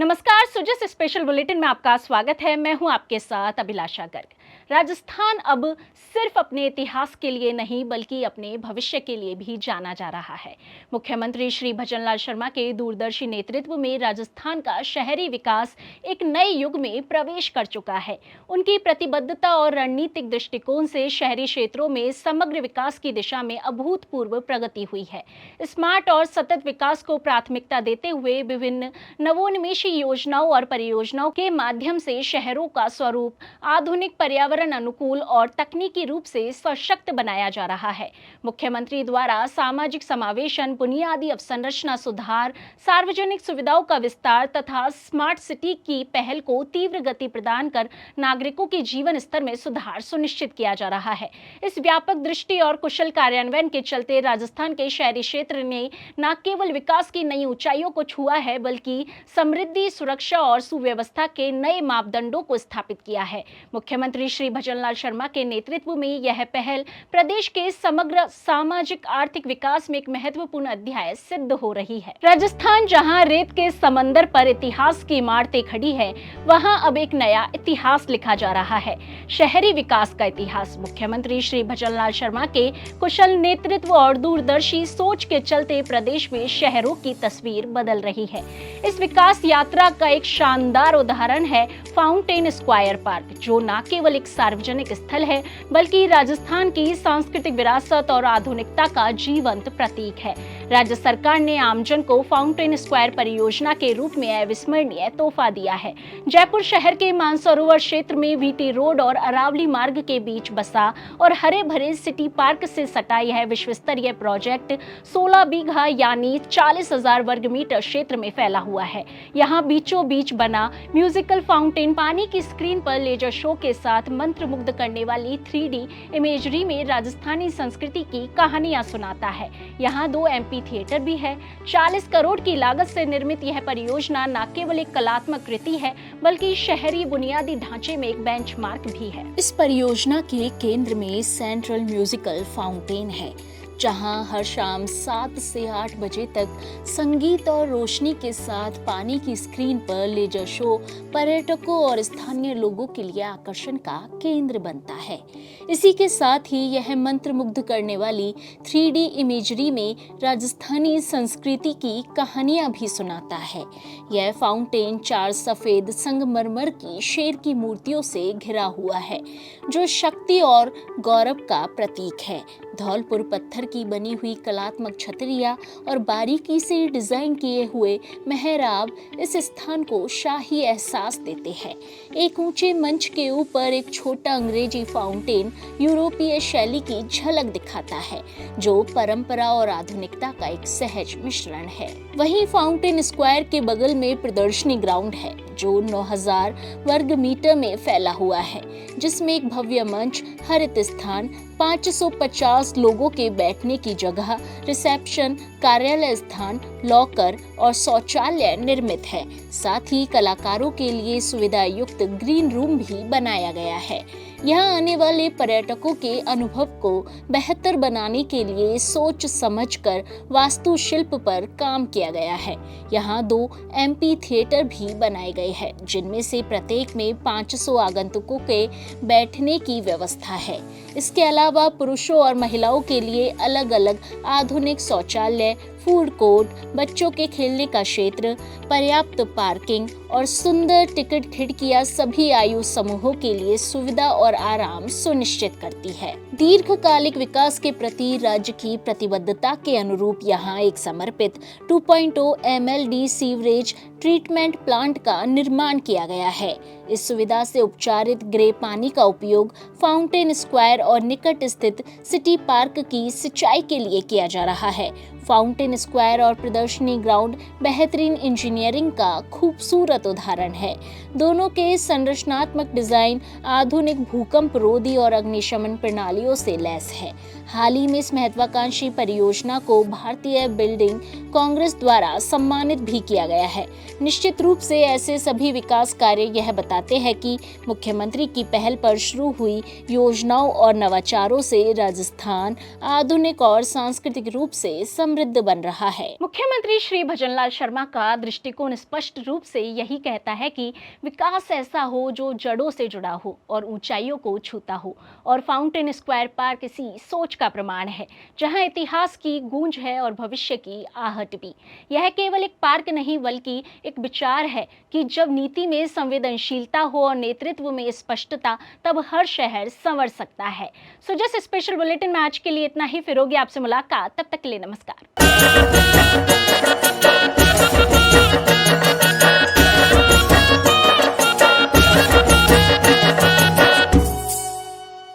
नमस्कार, Sujas special bulletin में आपका स्वागत है। मैं हूं आपके साथ अभिलाषा गर्ग। राजस्थान अब सिर्फ अपने इतिहास के लिए नहीं बल्कि अपने भविष्य के लिए भी जाना जा रहा है। मुख्यमंत्री श्री भजनलाल शर्मा के दूरदर्शी नेतृत्व में राजस्थान का शहरी विकास एक नए युग में प्रवेश कर चुका है। उनकी प्रतिबद्धता और रणनीतिक दृष्टिकोण से शहरी क्षेत्रों में समग्र विकास की दिशा में अभूतपूर्व प्रगति हुई है। स्मार्ट और सतत विकास को प्राथमिकता देते हुए विभिन्न नवोन्मेषी योजनाओं और परियोजनाओं के माध्यम से शहरों का स्वरूप आधुनिक, पर्यावरण अनुकूल और तकनीकी रूप से सशक्त बनाया जा रहा है। मुख्यमंत्री द्वारा सामाजिक समावेशन, बुनियादी अवसंरचना सुधार, सार्वजनिक सुविधाओं का विस्तार तथा स्मार्ट सिटी की पहल को तीव्र गति प्रदान कर नागरिकों के जीवन स्तर में सुधार सुनिश्चित किया जा रहा है। इस व्यापक दृष्टि और कुशल कार्यान्वयन के चलते राजस्थान के शहरी क्षेत्र ने न केवल विकास की नई ऊंचाइयों को छुआ है बल्कि समृद्धि, सुरक्षा और सुव्यवस्था के नए मापदंडों को स्थापित किया है। मुख्यमंत्री श्री भजनलाल शर्मा के नेतृत्व में यह पहल प्रदेश के समग्र सामाजिक आर्थिक विकास में एक महत्वपूर्ण अध्याय सिद्ध हो रही है। राजस्थान जहां रेत के समंदर पर इतिहास की इमारतें खड़ी है, वहां अब एक नया इतिहास लिखा जा रहा है, शहरी विकास का इतिहास। मुख्यमंत्री श्री भजनलाल शर्मा के कुशल नेतृत्व और दूरदर्शी सोच के चलते प्रदेश में शहरों की तस्वीर बदल रही है। इस विकास यात्रा का एक शानदार उदाहरण है फाउंटेन स्क्वायर पार्क, जो न केवल एक सार्वजनिक स्थल है बल्कि राजस्थान की सांस्कृतिक विरासत और आधुनिकता का जीवंत प्रतीक है। राज्य सरकार ने आमजन को फाउंटेन स्क्वायर परियोजना के रूप में अविस्मरणीय तोहफा दिया है। जयपुर शहर के मानसरोवर क्षेत्र में वीटी रोड और अरावली मार्ग के बीच बसा और हरे भरे सिटी पार्क से सटा यह विश्व स्तरीय प्रोजेक्ट 16 बीघा यानी 40,000 वर्ग मीटर क्षेत्र में फैला हुआ है। यहाँ बीचों बीच बना म्यूजिकल फाउंटेन पानी की स्क्रीन पर लेजर शो के साथ मंत्रमुग्ध करने वाली 3D इमेजरी में राजस्थानी संस्कृति की कहानियां सुनाता है। यहाँ 2 एमपी थिएटर भी है। 40 करोड़ की लागत से निर्मित यह परियोजना न केवल एक कलात्मक कृति है बल्कि शहरी बुनियादी ढांचे में एक बेंचमार्क भी है। इस परियोजना के केंद्र में सेंट्रल म्यूजिकल फाउंटेन है, जहां हर शाम 7 से 8 बजे तक संगीत और रोशनी के साथ पानी की स्क्रीन पर लेजर शो पर्यटकों और स्थानीय लोगों के लिए आकर्षण का केंद्र बनता है। इसी के साथ ही यह मंत्रमुग्ध करने वाली 3D इमेजरी में राजस्थानी संस्कृति की कहानियां भी सुनाता है। यह फाउंटेन 4 सफेद संगमरमर की शेर की मूर्तियों से घिरा हुआ है, जो शक्ति और गौरव का प्रतीक है। धौलपुर पत्थर की बनी हुई कलात्मक छतरियां और बारीकी से डिजाइन किए हुए मेहराब इस स्थान को शाही एहसास देते हैं। एक ऊंचे मंच के ऊपर एक छोटा अंग्रेजी फाउंटेन यूरोपीय शैली की झलक दिखाता है, जो परंपरा और आधुनिकता का एक सहज मिश्रण है। वहीं फाउंटेन स्क्वायर के बगल में प्रदर्शनी ग्राउंड है, जो 9,000 वर्ग मीटर में फैला हुआ है, जिसमें एक भव्य मंच, हरित स्थान, 550 लोगों के बैठने की जगह, रिसेप्शन, कार्यालय स्थान, लॉकर और शौचालय निर्मित है। साथ ही कलाकारों के लिए सुविधा युक्त ग्रीन रूम भी बनाया गया है। यहाँ आने वाले पर्यटकों के अनुभव को बेहतर बनाने के लिए सोच समझकर वास्तुशिल्प पर काम किया गया है। यहाँ 2 एमपी थिएटर भी बनाए गए हैं, जिनमें से प्रत्येक में 500 आगंतुकों के बैठने की व्यवस्था है। इसके अलावा पुरुषों और महिलाओं के लिए अलग अलग आधुनिक शौचालय, फूड कोर्ट, बच्चों के खेलने का क्षेत्र, पर्याप्त पार्किंग और सुंदर टिकट खिड़कियां सभी आयु समूहों के लिए सुविधा और आराम सुनिश्चित करती है। दीर्घकालिक विकास के प्रति राज्य की प्रतिबद्धता के अनुरूप यहाँ एक समर्पित 2.0 MLD सीवरेज ट्रीटमेंट प्लांट का निर्माण किया गया है। इस सुविधा से उपचारित ग्रे पानी का उपयोग फाउंटेन स्क्वायर और निकट स्थित सिटी पार्क की सिंचाई के लिए किया जा रहा है। फाउंटेन स्क्वायर और प्रदर्शनी ग्राउंड बेहतरीन इंजीनियरिंग का खूबसूरत उदाहरण है। दोनों के संरचनात्मक डिजाइन आधुनिक भूकंप रोधी और अग्निशमन प्रणालियों से लैस है। हाल ही में इस महत्वाकांक्षी परियोजना को भारतीय बिल्डिंग कांग्रेस द्वारा सम्मानित भी किया गया है। निश्चित रूप से ऐसे सभी विकास कार्य यह बताते हैं कि मुख्यमंत्री की पहल पर शुरू हुई योजनाओं और नवाचारों से राजस्थान आधुनिक और सांस्कृतिक रूप से समृद्ध बन रहा है। मुख्यमंत्री श्री भजनलाल शर्मा का दृष्टिकोण स्पष्ट रूप से यही कहता है कि विकास ऐसा हो जो जड़ों से जुड़ा हो और ऊंचाइयों को छूता हो, और फाउंटेन स्क्वायर पार्क इसी सोच का प्रमाण है, जहां इतिहास की गूंज है और भविष्य की आहट भी। यह केवल एक पार्क नहीं बल्कि एक विचार है कि जब नीति में संवेदनशीलता हो और नेतृत्व में स्पष्टता, तब हर शहर संवर सकता है। सो जस्ट स्पेशल बुलेटिन में आज के लिए इतना ही। फिर होगी आपसे मुलाकात, तब तक के लिए नमस्कार।